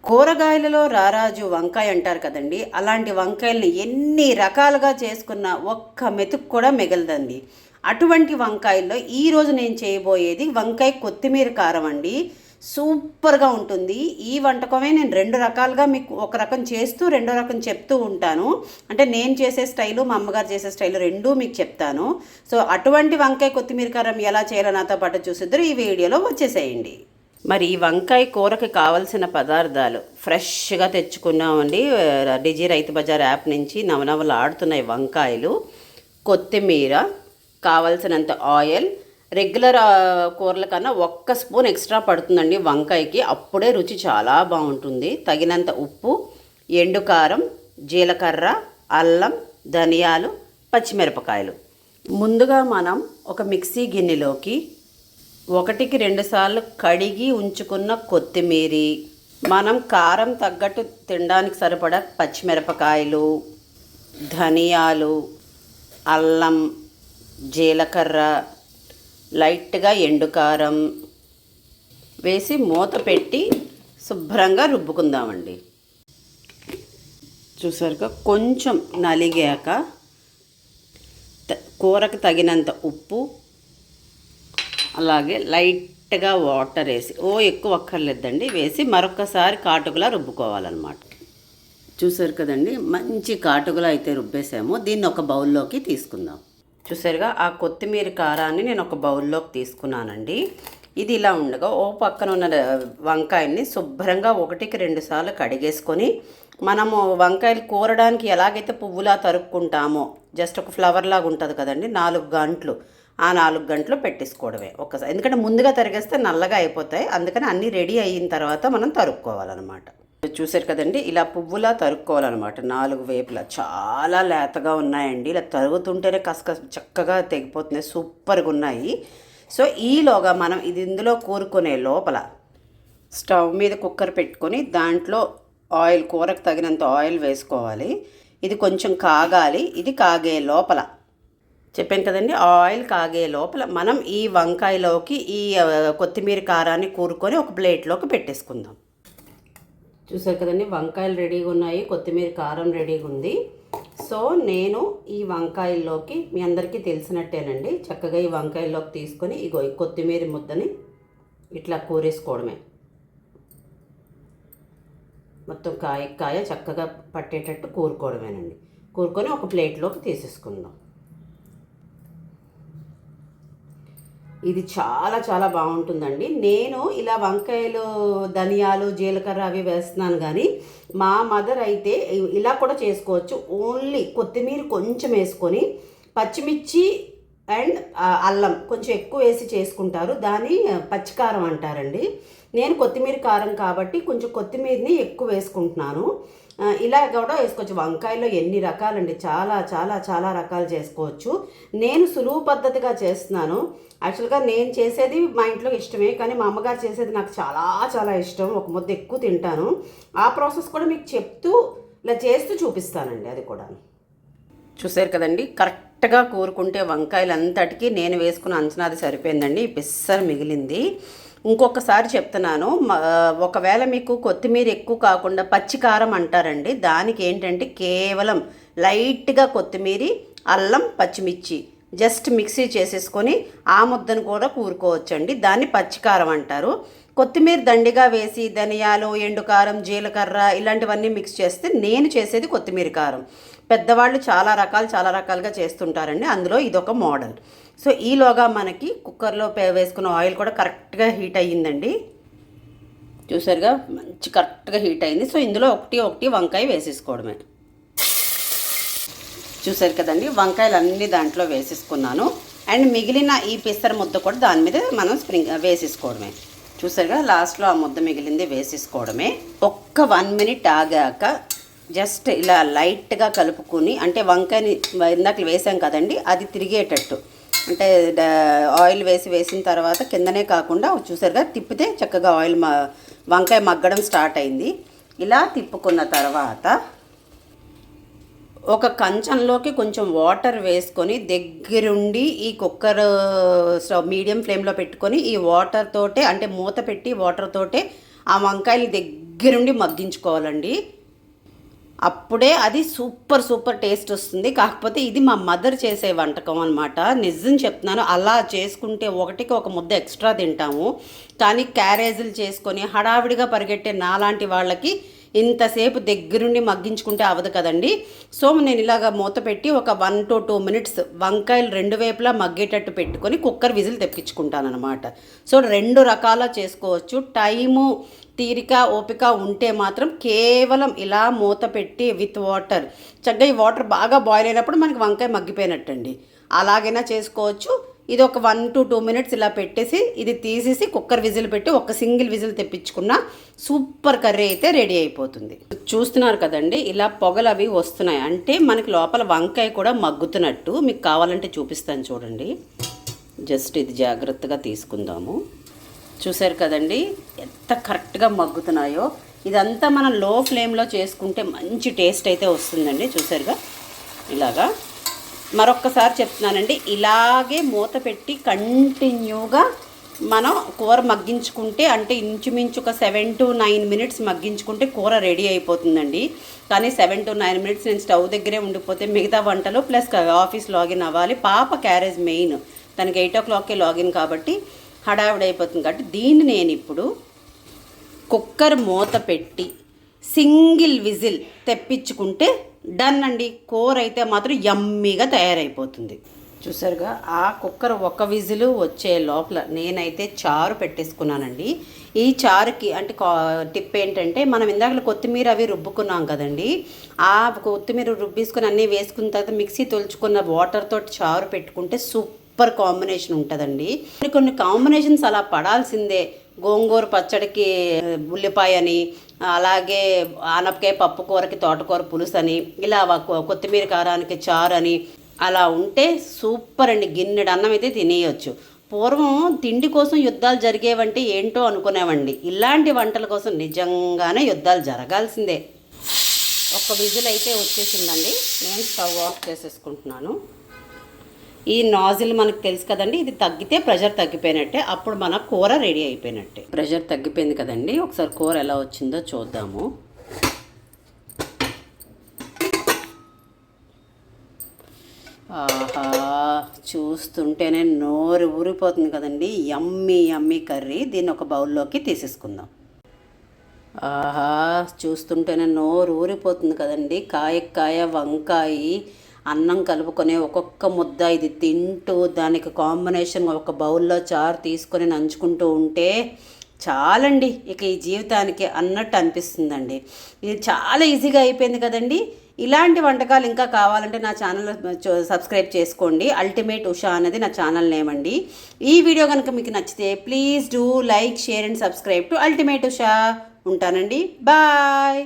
కూరగాయలలో రారాజు వంకాయ అంటారు కదండి. అలాంటి వంకాయల్ని ఎన్ని రకాలుగా చేసుకున్నా ఒక్క మెతుకు కూడా మిగలదండి. అటువంటి వంకాయల్లో ఈరోజు నేను చేయబోయేది వంకాయ కొత్తిమీర కారం అండి. సూపర్గా ఉంటుంది. ఈ వంటకమే నేను రెండు రకాలుగా మీకు ఒక రకం చేస్తూ రెండో రకం చెప్తూ ఉంటాను. అంటే నేను చేసే స్టైలు మా అమ్మగారు చేసే స్టైలు రెండూ మీకు చెప్తాను. సో అటువంటి వంకాయ కొత్తిమీర కారం ఎలా చేయాలో నాతో పాటు చూసిద్దరు ఈ వీడియోలో వచ్చేసేయండి. మరి ఈ వంకాయ కూరకి కావలసిన పదార్థాలు ఫ్రెష్గా తెచ్చుకున్నామండి. డిజీ రైతు బజార్ యాప్ నుంచి నవనవలు ఆడుతున్నాయి వంకాయలు, కొత్తిమీర, కావలసినంత ఆయిల్. రెగ్యులర్ కూరల కన్నా 1 స్పూన్ ఎక్స్ట్రా పడుతుందండి వంకాయకి, అప్పుడే రుచి చాలా బాగుంటుంది. తగినంత ఉప్పు, ఎండు కారం, జీలకర్ర, అల్లం, ధనియాలు, పచ్చిమిరపకాయలు. ముందుగా మనం ఒక మిక్సీ గిన్నెలోకి 1కి 2 సార్లు కడిగి ఉంచుకున్న కొత్తిమీరి, మనం కారం తగ్గట్టు తినడానికి సరిపడా పచ్చిమిరపకాయలు, ధనియాలు, అల్లం, జీలకర్ర, లైట్గా ఎండుకారం వేసి మూత పెట్టి శుభ్రంగా రుబ్బుకుందామండి. చూసారుగా కొంచెం నలిగాక కూరకు తగినంత ఉప్పు, అలాగే లైట్గా వాటర్ వేసి, ఎక్కువ అక్కర్లేదండి, వేసి మరొకసారి కాటుకులా రుబ్బుకోవాలన్నమాట. చూసారు కదండి, మంచి కాటుకులా అయితే రుబ్బేసాము. దీన్ని ఒక బౌల్లోకి తీసుకుందాం. చూసారుగా ఆ కొత్తిమీర కారాన్ని నేను ఒక బౌల్లోకి తీసుకున్నానండి. ఇది ఇలా ఉండగా పక్కన ఉన్న వంకాయల్ని శుభ్రంగా 1కి 2 సార్లు కడిగేసుకొని, మనము వంకాయలు కూరడానికి ఎలాగైతే పువ్వులా తరుక్కుంటామో, జస్ట్ ఒక ఫ్లవర్ లాగా ఉంటుంది కదండి, 4 గంటలు, ఆ 4 గంటలు పెట్టేసుకోవడమే ఒక్కసారి. ఎందుకంటే ముందుగా తరిగేస్తే నల్లగా అయిపోతాయి, అందుకని అన్నీ రెడీ అయిన తర్వాత మనం తరుక్కోవాలన్నమాట. చూసారు కదండి, ఇలా పువ్వులా తరుక్కోవాలన్నమాట 4 వైపులా. చాలా లేతగా ఉన్నాయండి, ఇలా తరుగుతుంటేనే చక్కగా తెగిపోతున్నాయి, సూపర్గా ఉన్నాయి. సో ఈలోగా మనం ఇది ఇందులో కూరుకునే లోపల స్టవ్ మీద కుక్కర్ పెట్టుకొని దాంట్లో ఆయిల్, కూరకు తగినంత ఆయిల్ వేసుకోవాలి. ఇది కొంచెం కాగాలి. ఇది కాగే లోపల చెప్పాను కదండి, ఆయిల్ కాగే లోపల మనం ఈ వంకాయలోకి ఈ కొత్తిమీర కారాన్ని కూరుకొని ఒక ప్లేట్లోకి పెట్టేసుకుందాం. చూసారు కదండి, వంకాయలు రెడీగా ఉన్నాయి, కొత్తిమీర కారం రెడీగా ఉంది. సో నేను ఈ వంకాయల్లోకి, మీ అందరికీ తెలిసినట్టేనండి, చక్కగా ఈ వంకాయల్లోకి తీసుకొని ఈ కొత్తిమీర ముద్దని ఇట్లా కూరేసుకోవడమే. మొత్తం కాయ చక్కగా పట్టేటట్టు కూరుకోవడమేనండి. కూరుకొని ఒక ప్లేట్లోకి తీసేసుకుందాం. ఇది చాలా చాలా బాగుంటుందండి. నేను ఇలా వంకాయలు, ధనియాలు, జీలకర్ర అవి వేస్తున్నాను, కానీ మా మదర్ అయితే ఇలా కూడా చేసుకోవచ్చు. ఓన్లీ కొత్తిమీర కొంచెం వేసుకొని పచ్చిమిర్చి అండ్ అల్లం కొంచెం ఎక్కువ వేసి చేసుకుంటారు. దాన్ని పచ్చికారం అంటారండి. నేను కొత్తిమీర కారం కాబట్టి కొంచెం కొత్తిమీరని ఎక్కువ వేసుకుంటున్నాను. ఇలా కూడా వేసుకోవచ్చు. వంకాయలో ఎన్ని రకాలండి, చాలా చాలా చాలా రకాలు చేసుకోవచ్చు. నేను సులువు పద్ధతిగా చేస్తున్నాను. యాక్చువల్గా నేను చేసేది మా ఇంట్లో ఇష్టమే, కానీ మా అమ్మగారు చేసేది నాకు చాలా చాలా ఇష్టం. ఒక ముద్ద ఎక్కువ తింటాను. ఆ ప్రాసెస్ కూడా మీకు చెప్తూ ఇలా చేస్తూ చూపిస్తానండి. అది కూడా చూసారు కదండి, కరెక్ట్గా కూరుకుంటే వంకాయలు అంతటికీ నేను వేసుకున్న అంచనాది సరిపోయిందండి. పిస్సర్ మిగిలింది. ఇంకొకసారి చెప్తున్నాను, ఒకవేళ మీకు కొత్తిమీర ఎక్కువ కాకుండా పచ్చికారం అంటారండి, దానికి ఏంటంటే కేవలం లైట్గా కొత్తిమీర, అల్లం, పచ్చిమిర్చి జస్ట్ మిక్సీ చేసేసుకొని ఆ ముద్దను కూడా కూరుకోవచ్చండి. దాన్ని పచ్చికారం అంటారు. కొత్తిమీర దండిగా వేసి ధనియాలు, ఎండుకారం, జీలకర్ర ఇలాంటివన్నీ మిక్స్ చేస్తే నేను చేసేది కొత్తిమీర కారం. పెద్దవాళ్ళు చాలా రకాలుగా చేస్తుంటారండి, అందులో ఇదొక మోడల్. సో ఈలోగా మనకి కుక్కర్లో వేసుకున్న ఆయిల్ కూడా కరెక్ట్గా హీట్ అయ్యిందండి. చూసారుగా, మంచి కరెక్ట్గా హీట్ అయింది. సో ఇందులో ఒకటి వంకాయ వేసేసుకోవడమే. చూసారు కదండి, వంకాయలు అన్నీ దాంట్లో వేసేసుకున్నాను. అండ్ మిగిలిన ఈ పెసర ముద్ద కూడా దాని మీద మనం వేసేసుకోవడమే. చూసారుగా, లాస్ట్లో ఆ ముద్ద మిగిలింది వేసేసుకోవడమే. ఒక్క 1 మినిట్ ఆగాక జస్ట్ ఇలా లైట్గా కలుపుకొని, అంటే వంకాయని ఇందాక వేసాం కదండి, అది తిరిగేటట్టు, అంటే ఆయిల్ వేసిన తర్వాత కిందనే కాకుండా చూసారుగా తిప్పితే చక్కగా వంకాయ మగ్గడం స్టార్ట్ అయింది. ఇలా తిప్పుకున్న తర్వాత ఒక కంచంలోకి కొంచెం వాటర్ వేసుకొని దగ్గరుండి ఈ కుక్కర్ స్టవ్ మీడియం ఫ్లేమ్లో పెట్టుకొని ఈ వాటర్ తోటే, అంటే మూత పెట్టి వాటర్ తోటే ఆ వంకాయలు దగ్గరుండి మగ్గించుకోవాలండి. అప్పుడే అది సూపర్ టేస్ట్ వస్తుంది. కాకపోతే ఇది మా మదర్ చేసే వంటకం అనమాట. నిజం చెప్తున్నాను, అలా చేసుకుంటే ఒకటికి ఒక ముద్ద ఎక్స్ట్రా తింటాము. కానీ క్యారేజీలు చేసుకొని హడావిడిగా పరిగెట్టే నాలాంటి వాళ్ళకి ఇంతసేపు దగ్గరుండి మగ్గించుకుంటే అవ్వదు కదండి. సో నేను ఇలాగ మూత పెట్టి ఒక 1 to 2 minutes వంకాయలు 2 వైపులా మగ్గేటట్టు పెట్టుకొని కుక్కర్ విజిల్ తెప్పించుకుంటాను అనమాట. సో 2 రకాల చేసుకోవచ్చు. టైము తీరిక ఓపిక ఉంటే మాత్రం కేవలం ఇలా మూత పెట్టి విత్ వాటర్ చక్కగా ఈ వాటర్ బాగా బాయిల్ అయినప్పుడు మనకి వంకాయ మగ్గిపోయినట్టండి. అలాగైనా చేసుకోవచ్చు. ఇది ఒక 1 to 2 minutes ఇలా పెట్టేసి ఇది తీసేసి కుక్కర్ విజిల్ పెట్టి ఒక సింగిల్ విజిల్ తెప్పించుకున్న సూపర్ కర్రీ అయితే రెడీ అయిపోతుంది. చూస్తున్నారు కదండి, ఇలా పొగలు అవి వస్తున్నాయి అంటే మనకి లోపల వంకాయ కూడా మగ్గుతున్నట్టు. మీకు కావాలంటే చూపిస్తాను చూడండి. జస్ట్ ఇది జాగ్రత్తగా తీసుకుందాము. చూసారు కదండి ఎంత కరెక్ట్గా మగ్గుతున్నాయో. ఇదంతా మనం లో ఫ్లేమ్లో చేసుకుంటే మంచి టేస్ట్ అయితే వస్తుందండి. చూసారుగా ఇలాగా. మరొక్కసారి చెప్తున్నానండి, ఇలాగే మూత పెట్టి కంటిన్యూగా మనం కూర మగ్గించుకుంటే అంటే ఇంచుమించు ఒక 7 to 9 minutes మగ్గించుకుంటే కూర రెడీ అయిపోతుందండి. కానీ 7 to 9 minutes నేను స్టవ్ దగ్గరే ఉండిపోతే మిగతా వంటలు ప్లస్ ఆఫీస్ లాగిన్ అవ్వాలి. పాప క్యారేజ్ మెయిన్, తనకి 8 o'clockకే లాగిన్ కాబట్టి హడావిడి అయిపోతుంది. కాబట్టి దీన్ని నేను ఇప్పుడు కుక్కర్ మూత పెట్టి సింగిల్ విజిల్ తెప్పించుకుంటే డన్ అండి. కూర అయితే మాత్రం యమ్మీగా తయారైపోతుంది. చూసారుగా ఆ కుక్కర్ ఒక విజిల్ వచ్చే లోపల నేనైతే చారు పెట్టేసుకున్నానండి. ఈ చారుకి అంటే టిప్ ఏంటంటే, మనం ఇందాక కొత్తిమీర అవి రుబ్బుకున్నాం కదండి, ఆ కొత్తిమీర రుబ్బేసుకుని అన్నీ వేసుకున్న తర్వాత మిక్సీ తొలుచుకున్న వాటర్తో చారు పెట్టుకుంటే సూపర్ కాంబినేషన్ ఉంటుందండి. కొన్ని కాంబినేషన్స్ అలా పడాల్సిందే. గోంగూర పచ్చడికి ఉల్లిపాయ అని, అలాగే ఆనపకాయ పప్పు కూరకి తోటకూర పులుసు అని, ఇలా కొత్తిమీర కారానికి చారు అని అలా ఉంటే సూపర్ అండి. గిన్నెడు అన్నం అయితే తినేయచ్చు. పూర్వం తిండి కోసం యుద్ధాలు జరిగేవంటే ఏంటో అనుకునేవండి. ఇలాంటి వంటల కోసం నిజంగానే యుద్ధాలు జరగాల్సిందే. ఒక విజిల్ అయితే వచ్చేసిందండి. నేను స్టవ్ ఆఫ్ చేసేసుకుంటున్నాను. ఈ నాజిల్ మనకు తెలుసు కదండి, ఇది తగ్గితే ప్రెషర్ తగ్గిపోయినట్టే. అప్పుడు మన కూర రెడీ అయిపోయినట్టే. ప్రెషర్ తగ్గిపోయింది కదండి, ఒకసారి కూర ఎలా వచ్చిందో చూద్దాము. ఆహా, చూస్తుంటేనే నోరు ఊరిపోతుంది కదండి. యమ్మీ కర్రీ. దీన్ని ఒక బౌల్లోకి తీసేసుకుందాం. ఆహా, చూస్తుంటేనే నోరు ఊరిపోతుంది కదండి. కాయ వంకాయ అన్నం కలుపుకొని ఒక్కొక్క ముద్ద ఇది తింటూ దానికి కాంబినేషన్ ఒక బౌల్లో చారు తీసుకొని నంచుకుంటూ ఉంటే చాలండి ఇక ఈ జీవితానికి అన్నట్టు అనిపిస్తుందండి. ఇది చాలా ఈజీగా అయిపోయింది కదండి. ఇలాంటి వంటకాలు ఇంకా కావాలంటే నా ఛానల్ సబ్స్క్రైబ్ చేసుకోండి. అల్టిమేట్ ఉషా అనేది నా ఛానల్ నేమ్ అండి. ఈ వీడియో కనుక మీకు నచ్చితే please do like, share and subscribe to ultimate Usha. ఉంటానండి, బాయ్.